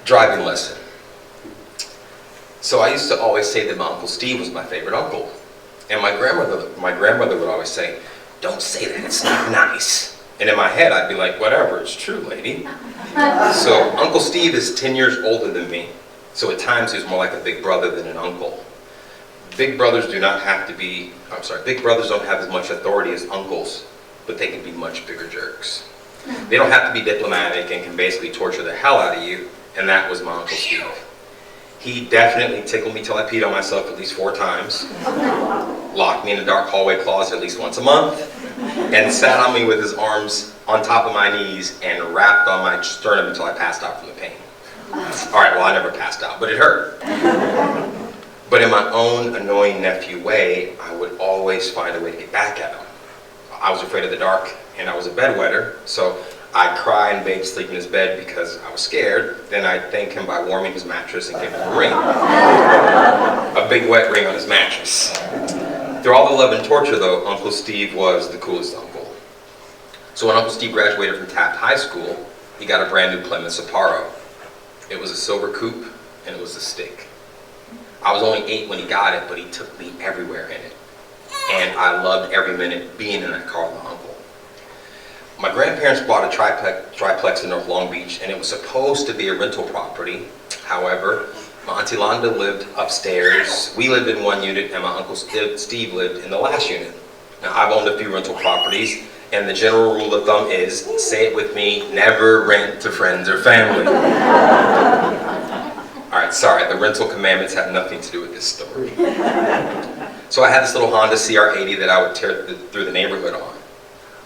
driving lesson. So I used to always say that my Uncle Steve was my favorite uncle. And my grandmother would always say, "Don't say that, it's not nice." And in my head, I'd be like, "Whatever, it's true, lady." So Uncle Steve is 10 years older than me. So at times he was more like a big brother than an uncle. Big brothers don't have as much authority as uncles, but they can be much bigger jerks. They don't have to be diplomatic and can basically torture the hell out of you, and that was my Uncle Steve. He definitely tickled me till I peed on myself at least 4 times, locked me in a dark hallway closet at least once a month, and sat on me with his arms on top of my knees and rapped on my sternum until I passed out from the pain. All right, well, I never passed out, but it hurt. But in my own annoying nephew way, I would always find a way to get back at him. I was afraid of the dark, and I was a bedwetter, so I'd cry and beg to sleep in his bed because I was scared. Then I'd thank him by warming his mattress and giving him a ring. A big wet ring on his mattress. Through all the love and torture, though, Uncle Steve was the coolest uncle. So when Uncle Steve graduated from Taft High School, he got a brand new Plymouth Sapporo. It was a silver coupe, and it was a stick. I was only 8 when he got it, but he took me everywhere in it. And I loved every minute being in that car with my uncle. My grandparents bought a triplex in North Long Beach, and it was supposed to be a rental property. However, my Auntie Londa lived upstairs, we lived in one unit, and my Uncle Steve lived in the last unit. Now, I've owned a few rental properties, and the general rule of thumb is, say it with me, never rent to friends or family. All right, sorry, the rental commandments have nothing to do with this story. So I had this little Honda CR-80 that I would tear through the neighborhood on.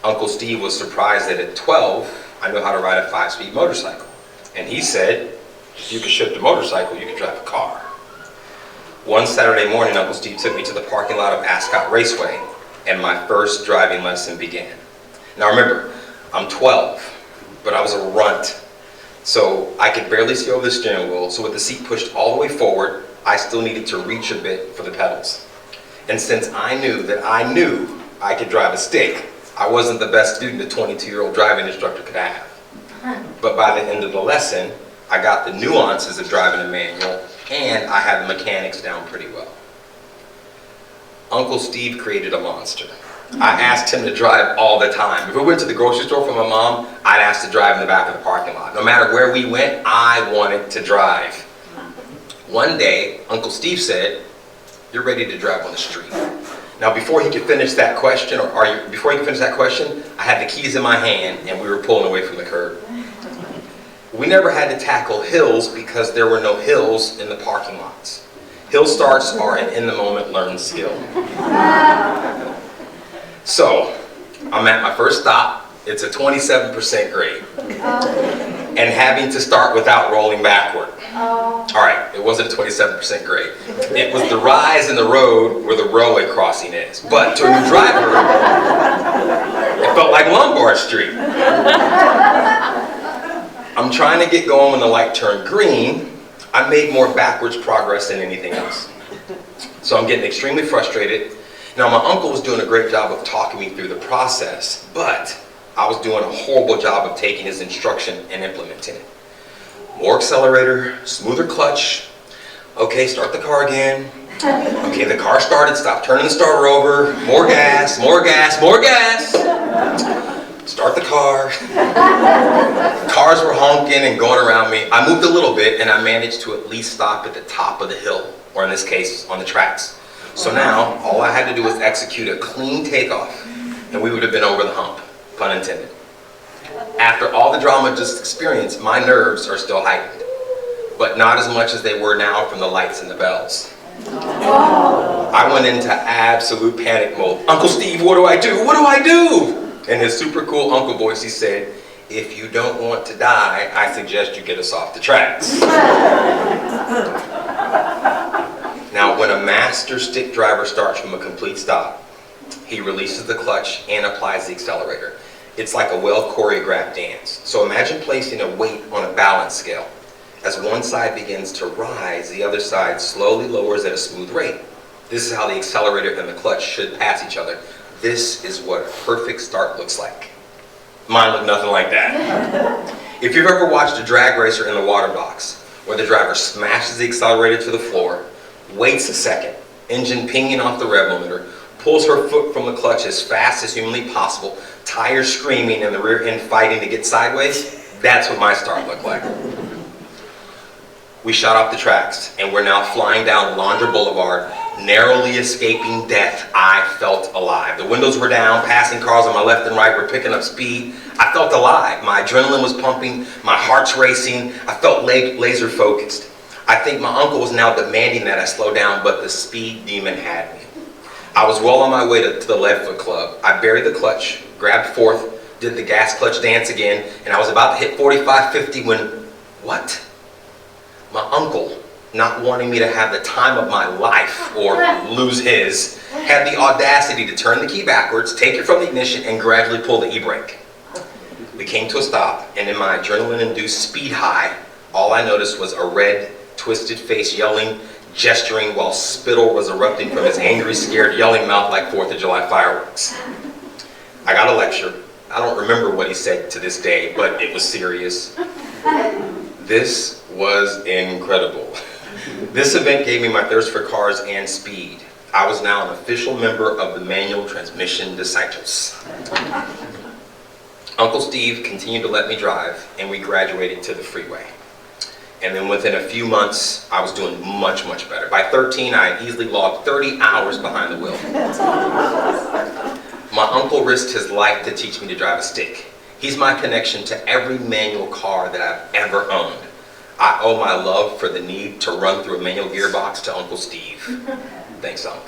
Uncle Steve was surprised that at 12, I knew how to ride a 5-speed motorcycle. And he said, if you could shift a motorcycle, you could drive a car. One Saturday morning, Uncle Steve took me to the parking lot of Ascot Raceway, and my first driving lesson began. Now remember, I'm 12, but I was a runt. So I could barely see over the steering wheel, so with the seat pushed all the way forward, I still needed to reach a bit for the pedals. And since I knew I could drive a stick, I wasn't the best student a 22-year-old driving instructor could have. But by the end of the lesson, I got the nuances of driving a manual, and I had the mechanics down pretty well. Uncle Steve created a monster. I asked him to drive all the time. If we went to the grocery store for my mom, I'd ask to drive in the back of the parking lot. No matter where we went, I wanted to drive. One day, Uncle Steve said, "You're ready to drive on the street." Now, before he could finish that question, I had the keys in my hand and we were pulling away from the curb. We never had to tackle hills because there were no hills in the parking lots. Hill starts are an in-the-moment learned skill. So, I'm at my first stop. It's a 27% grade. And having to start without rolling backward. All right, it wasn't a 27% grade. It was the rise in the road where the railway crossing is. But to a new driver, it felt like Lombard Street. I'm trying to get going when the light turned green. I made more backwards progress than anything else. So I'm getting extremely frustrated. Now, my uncle was doing a great job of talking me through the process, but I was doing a horrible job of taking his instruction and implementing it. More accelerator, smoother clutch. Okay, start the car again. Okay, the car started, stop turning the starter over. More gas, more gas, more gas. Start the car. Cars were honking and going around me. I moved a little bit and I managed to at least stop at the top of the hill, or in this case, on the tracks. So now, all I had to do was execute a clean takeoff, and we would have been over the hump, pun intended. After all the drama just experienced, my nerves are still heightened, but not as much as they were now from the lights and the bells. I went into absolute panic mode. "Uncle Steve, what do I do? What do I do?" In his super cool uncle voice, he said, "If you don't want to die, I suggest you get us off the tracks." Now, when a master stick driver starts from a complete stop, he releases the clutch and applies the accelerator. It's like a well-choreographed dance. So imagine placing a weight on a balance scale. As one side begins to rise, the other side slowly lowers at a smooth rate. This is how the accelerator and the clutch should pass each other. This is what a perfect start looks like. Mine looked nothing like that. If you've ever watched a drag racer in the water box, where the driver smashes the accelerator to the floor, waits a second, engine pinging off the rev limiter, pulls her foot from the clutch as fast as humanly possible, tires screaming and the rear end fighting to get sideways. That's what my start looked like. We shot off the tracks, and we're now flying down Laundra Boulevard, narrowly escaping death. I felt alive. The windows were down, passing cars on my left and right were picking up speed. I felt alive. My adrenaline was pumping, my heart's racing. I felt laser focused. I think my uncle was now demanding that I slow down, but the speed demon had me. I was well on my way to the Lead Foot Club. I buried the clutch, grabbed fourth, did the gas clutch dance again, and I was about to hit 45-50 when, what? My uncle, not wanting me to have the time of my life or lose his, had the audacity to turn the key backwards, take it from the ignition, and gradually pull the e-brake. We came to a stop, and in my adrenaline-induced speed high, all I noticed was a red, twisted face yelling, gesturing while spittle was erupting from his angry, scared, yelling mouth like 4th of July fireworks. I got a lecture. I don't remember what he said to this day, but it was serious. This was incredible. This event gave me my thirst for cars and speed. I was now an official member of the Manual Transmission Disciples. Uncle Steve continued to let me drive, and we graduated to the freeway. And then within a few months, I was doing much, much better. By 13, I had easily logged 30 hours behind the wheel. My uncle risked his life to teach me to drive a stick. He's my connection to every manual car that I've ever owned. I owe my love for the need to run through a manual gearbox to Uncle Steve. Thanks, Unc.